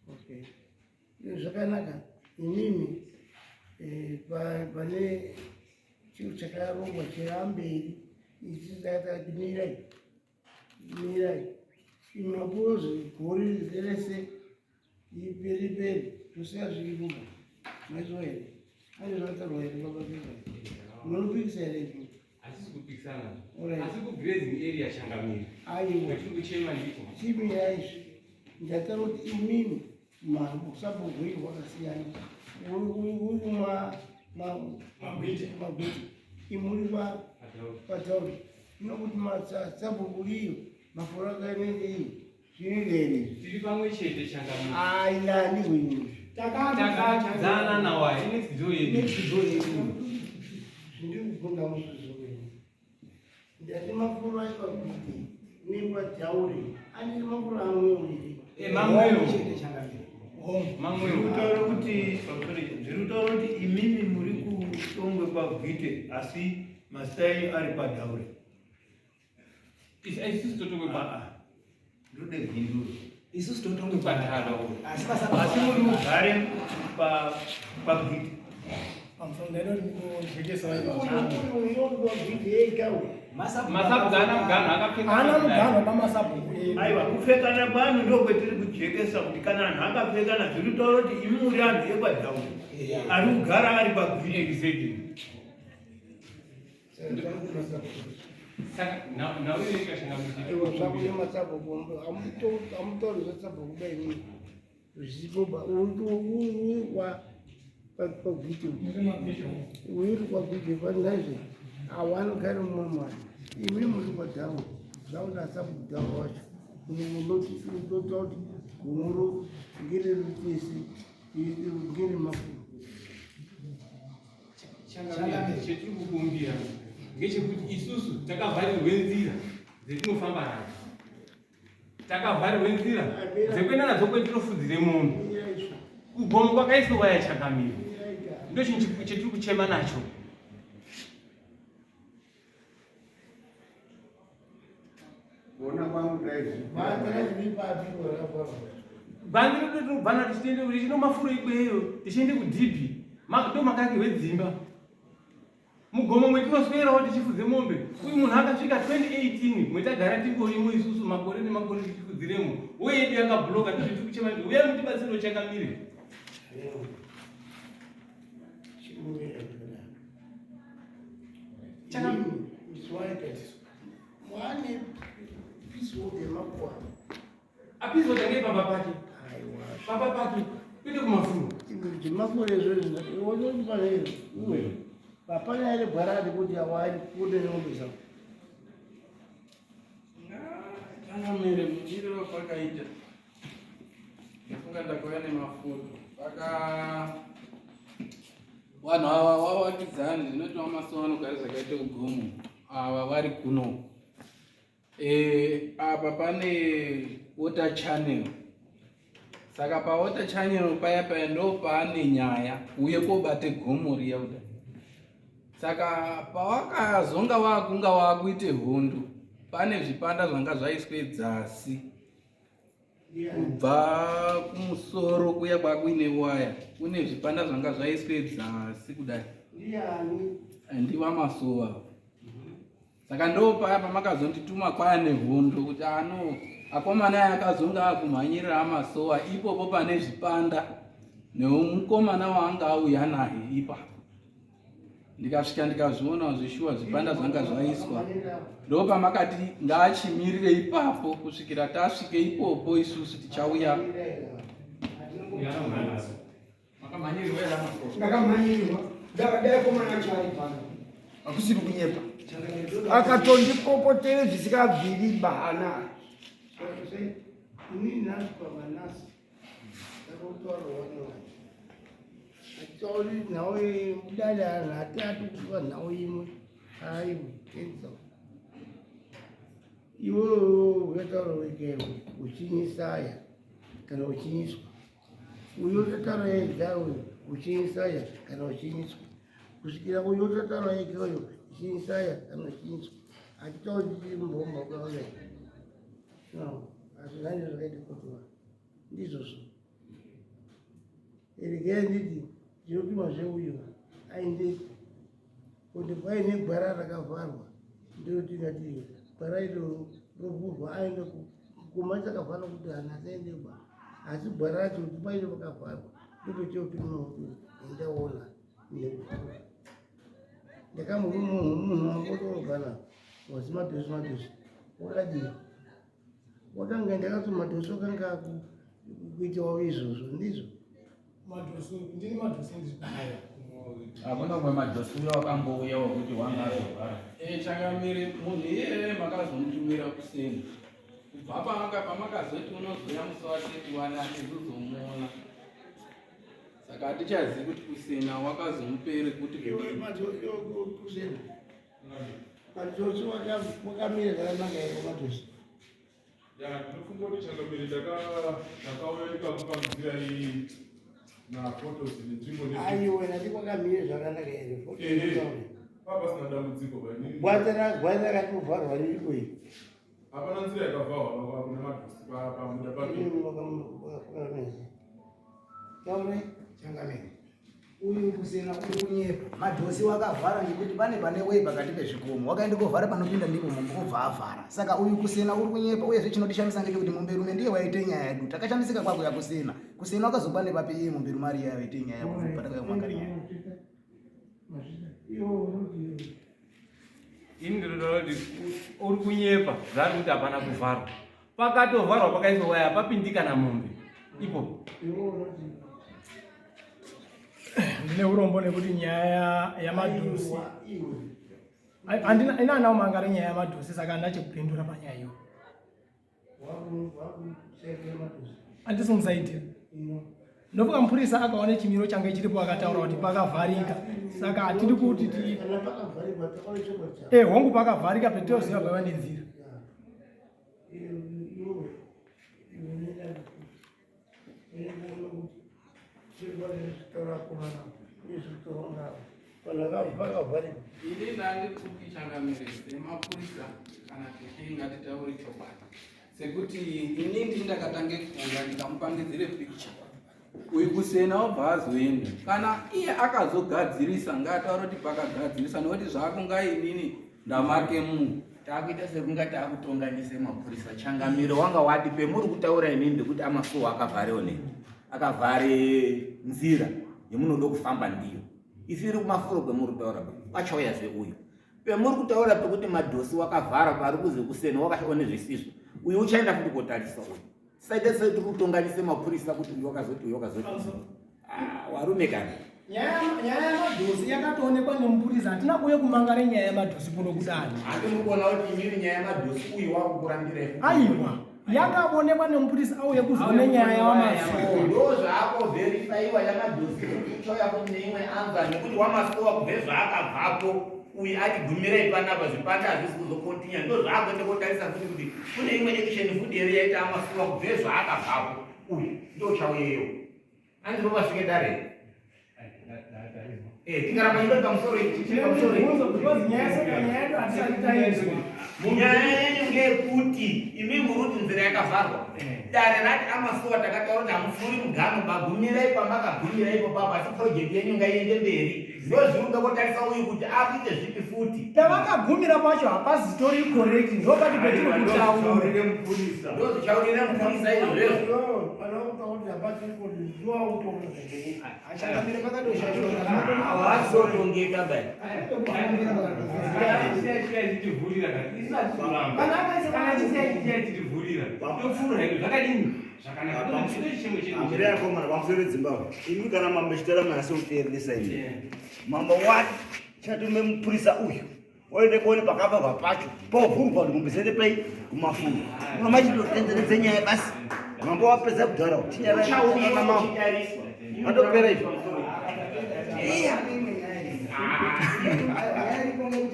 Okay. Zvakanaka inini pane chinhu chakarongwa chiramberi ichizaita kuti mirai imabozi gori rese iperi zvisina zvirikuba maizvo here ane zvakatarwa here babapika munopikisa here asisi kupikisana asi kugrazing area changamiri aiwa tiri kuchema ndiko chimiraizvi ndataura kuti imini sabogwiri wakasiyana uri magwiti imuri patauri inokuti saboguriyo mafuro akainenge iyo zvinirere tiri pamwe chete changamiri ainani wenyu takadzana nawai nedzidzo yedu zvindiri kukunda muzvizo wenyu ndati mafuro aipagwiti nepatauri andiri mafuro amwewo here mamwewo zvirikutaura kuti imimi muri kushongwe pagwite asi mazita enyu ari padaure. isusu totongwe ndode bhinduro isusu totongwe padaure asi muri kugare pagwite aiwa kupfekana kwanhu ndokwetiri kujekesa kuti kana anhu akapfekana zviri kutaura kuti imi muri anhu ekwadhauri ari kugara ari pagwite. pagwiti uri kwagwiti pandaizve awanogara mumwe mwana imi muri kwadhamu zvaunasa kudhamu wacho unotaura kuti gomoro ngere rutesi ngere mafuro chetiri kukumbira ngechekuti isusu takavharirwe nzira dzetinofamba nadzo takavharirwe nzira dzekuenda nadzo kwetinofudzire munhu kugomo kwakaiswa waya changamira ndo chinhu chetiri kuchema nacho bandi rototinobvana tichiende kuti chino mafuro ikweyo tichiende kudhipi ndo makakirwe dzimba mugomo mwetinoswerawo tichifudze mombe uyu munhu akasvika 2018 mwetagara tingorimo isusu makore nemakore tichifudziremo uye yedu yakabhuloka tizviti kuchema ndi uya mutibatsiro changamire apizo tange baba pake kuende kumafuro mafuro ezvozvoononipanero papana ere bharadi kuti awari kude nombe zavo changamire muchiro wapakaita ndafunga ndakauya nemafuro vanhu ava wavakidzani zvinoti wamasowa anogara zvakaita ugomo ava vari kuno apa pane water channel saka pawater channel paya ndo paane nyaya uye kobate gomo riya kudai saka pawakazonga wakunga wakuite hondo pane zvipanda zvanga zvaiswe dzasi kubva kumusoro kuya kwakuine waya kune zvipanda zvanga zvaiswe dzasi kudai ndiva masowa saka ndo paya pamakazondituma kwaane hondo kuti akomana akazonga akumhanyirira amasowa ipopo pane zvipanda nemukomana waanga auya naye ipapo ndikasvika ndikazviona zvishuwa zvipanda zvanga zvaiswa ndo pamakati ngaachimirire ipapo kusvikira tasvike ipopo isusu tichauya ndakamhanyirirwa ndakadaikomana chari pano hakusiri kunyepa akatondikopotere zvisikabviri bahana inini naspa manasi ndakutaurawa naye tauri nhau mudada ratatu kuva nhau imwe aiwe edza iwewo ukataura wekewo uchinyisaya kana uchinyiswa uyo utataura egawe uchinyisaya kana uchinyiswa kusvikira uyo utataura ekeyo uchinyisaya kana uchinyiswa Achitoji mbomba kwawe. No, azvinani zvakaita kutuwa. Ndizvozvo. Irigeni ndinopima zveuyo ainde kuti paine gwara rakavharwa ndio tingati gwara iro rovhurwa aende kuma chakavharwa kuti hana asaendeba asi gwara racho kuti paine pakavharwa ndopetopima kuti endaona nekukura ndakamunhu wangotorobhana wasi madosi wakadii wakanga ndakati madosi wakanga kuitawo izvozvo ndizvo madosi ndini madosi ndizvaya hakuna umwe madosi uyo wakambouya wekuti wanga azogara Changamire munhu iyeye makazomtumira kuseni kubva pamakazoti unozoya musi waseti wana atizozomuona saka hatichazivi kuti kusena wakazomupere kuti madosi wakamira zvakanaka here madosi ndinofunga kuti Changamire ndakaoneka mukanzira iyi nafotos nenzvimbo aiwe nati kwakamire zvakanaka here papasina dambudziko gwata rakatovharwa riripo iyi hapana nzira yakavharwa kuna madosi pamuda pake Changamire. Uyu kusena uri kunyepa. Madosi wakavhara ngekuti pane wei pakati pezvikomo. Wakaenda kovhara panopinda ndipo mombe obva avhara. Saka uyu kusena uri kunyepa uye zvinodishamisa ngekuti mombe rume ndiye waite nyaya yedu. Takashamisika kwako yakusena. Kusena wakazopa nepapi iye mombe rume ari yaite nyaya yako pataka yomangari. ini ndinotaura kuti uri kunyepa zvari kuti hapana kuvharwa pakatovharwa pakaiswa waya papindikana mombe ipo ndine urombo nekuti nyaya yamadosi handina anawo mangari nyaya yamadosi saka handina chekupindura panyaya iyo handisi musaitira ndofunga mupurisa akaona chimiro change chiripo akataura kuti pakavharika saka hatiri kuti hongu pakavharika petinoziva kwaiva nenzira ini ndandikuti Changamire semapurisa kana kuti ngatitaure chokwadi sekuti inini ndakatange kuuya ndikamupangidzire picture uyu kusena wabva azoenda kana iye akazogadzirisa ngataura kuti pakagadzirisa nokuti zvakunga inini ndamake munhu takuita sekunga takutonganise mapurisa Changamire wanga wati pemuri kutaura inini ndekuti amasuwo akavharewo nei akavhare nzira yemunoda kufamba ndiyo isiri kumafuro kwemuri kutaura pachauyazve uyu pemuri kutaura pekuti madosi wakavhara pari kuze kusena wakaone zvisizvo uyu uchaenda futi kotarisa uyu saita sekuti kutonganise mapurisa kuti uyu wakazoti warume kana nyaya yamadosi yakatoonekwa nemupurisa hatina kuuye kumangare nyaya yamadosi kuno kudani handinokuona kuti imiri nyaya yamadosi uyu wakukurandira aiwa yakaonekwa nemupurisa auye kuzoone nyaya yawamasuwo ndo zvaako verifaiwa yamadosi kutoya kuti neimwe anza nekuti wamasuwa kubve zvaakabvapo uyu achigumirai panapa zvipanda hazvisi kuzokontinya ndo zvaakuende kotarisa futi kuti kune imwe action futi here yaita amasuwa kubve zvaakabvapo uyu ndo chauyeyo andinobasvike dare tingaramba ndori pamusoro nyaya yenyu ngeyekuti imi muruti nzira yakavharwa dare rati amasuwa takataura kuti hamufuri mugano magumirai pamakagumira ipo papa asi project yenyu ngaiende mberi ndo zviruda kotarisa uyu kuti akuite zvipi futi pavakagumira pacho hapazitori correct ndopati petiri kutaurire mupurisa ndo zichaurire mupurisa izvozvo Changamire pakatoshashora. hawazotongeka bai pamusoro Zimbabwe imi kana mambo chitara masokuteeresa imi mambo wati chatume mupurisa uyu oende kuone pakavharwa pacho povhurwa kuti mumbisende pei kumafuro mamachitotenderedze nyaya basi mambo wapedza kudhara atopera izvo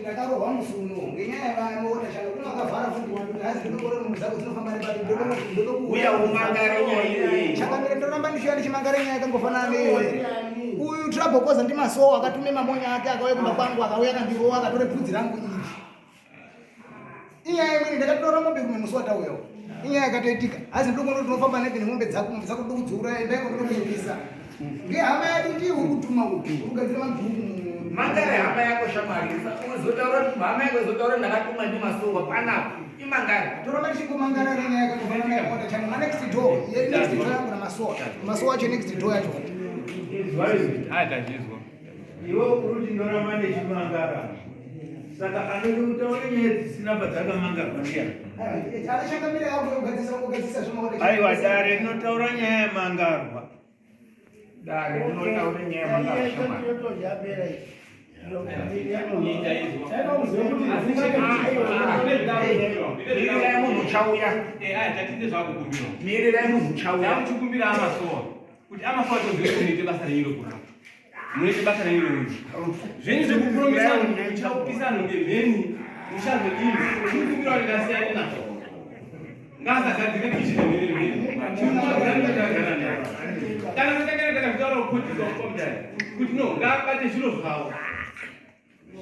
ndakarohwa musuno ngenyaya yavanoona shaka kuna akavhara futi watu hazi ndinokore munhu dzako dzinofamba nepati uya umangare nyaya iyi Changamire ndoramba ndishuya ndichimangare nyaya yakangofanana neiyoyo uyu tirabokoza ndimasuwo akatume mamonya ake akauya kumba kwangu akauya akandirowa akatore bvudzi rangu iri inyaya imweni ndakatora mombe kumwe musi watauyawo inyaya yakatoitika asi ndokono tinofamba neke nemombe dzako dzakudukudzura embaiko kunokuibisa ngehama yadu ndiye uri kutuma urikugadzira mabhuku mangare hama yako shamwari uzotaura kuti hama yako izotaura ndakatuma ndimasuwa panapo imangare toramba tichingomangara nenyaya yakatofananaota chane manext door next door yangu namasuwa acho next door yacho iwe uruti ndoramba ndechimangara saka anode kutaura nyaya dzisina padzakamangirwa ndiyani aiwa dare rinotaura nyaya yemangarwa dare rinotaura nyaya yemangarwa mirirai munhu uchauya mirirai munhu uchauya chikumbira amasowa kuti amasowa tozoite basa reiro kuna munoite basa reiro zvenyu zvekupromisa muchaupisa ndevheni muchazodini chikumbira rikasiyana nazvo ngazagadzire kichinemeremere kana mutakana takazvitaura kukotiza kukomudari kuti no ngaabate zviro zvavo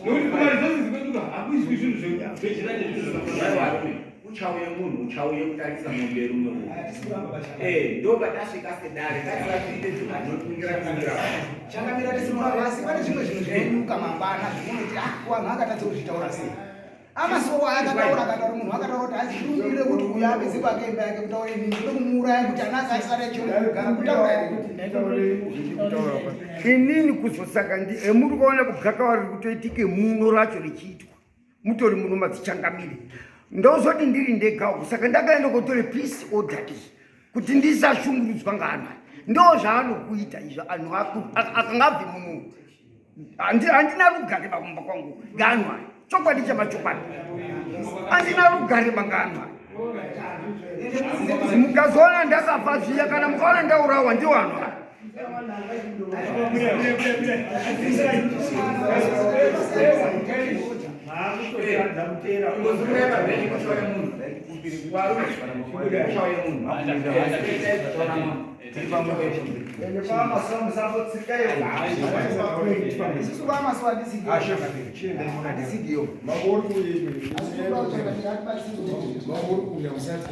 nokuti kumarizosi kweduka hakuiswi zvinhu zvejirane zvinhu zvakaarume uchauye munhu uchauye kutarisa mombe rumwe ndo patasvika sedare taisatiite zvinotingira changamira tisimavasi pane zvimwe zvinhu zvinoinuka mangwana zvimunoti wanhu akatadza kuzvitaura sei amasowa akataura akataura munhu akataura kuti azvirumbire kuti uyo apedze kwake imba yake kutaura inini ndode kumuuraya kuti ana akaisara chirugara kutaura inini kuzosaka muri kuona kugakawa riri kutoitike muno racho richiitwa mutori muno madzichangamire ndozoti ndiri ndegawo saka ndakaenda kotore peace order iyi kuti ndisashungurudzwa ngaanhu ndo zvaanokuita izvo anhu akangabve muno handina rugare pamumba kwangu ngaanhu aya chokwadi chamachokwadi handina rugare mangaanhu aya mukazoona ndakafa zviya kana mukaona ndaurawa ndiwo anhu aya Mauro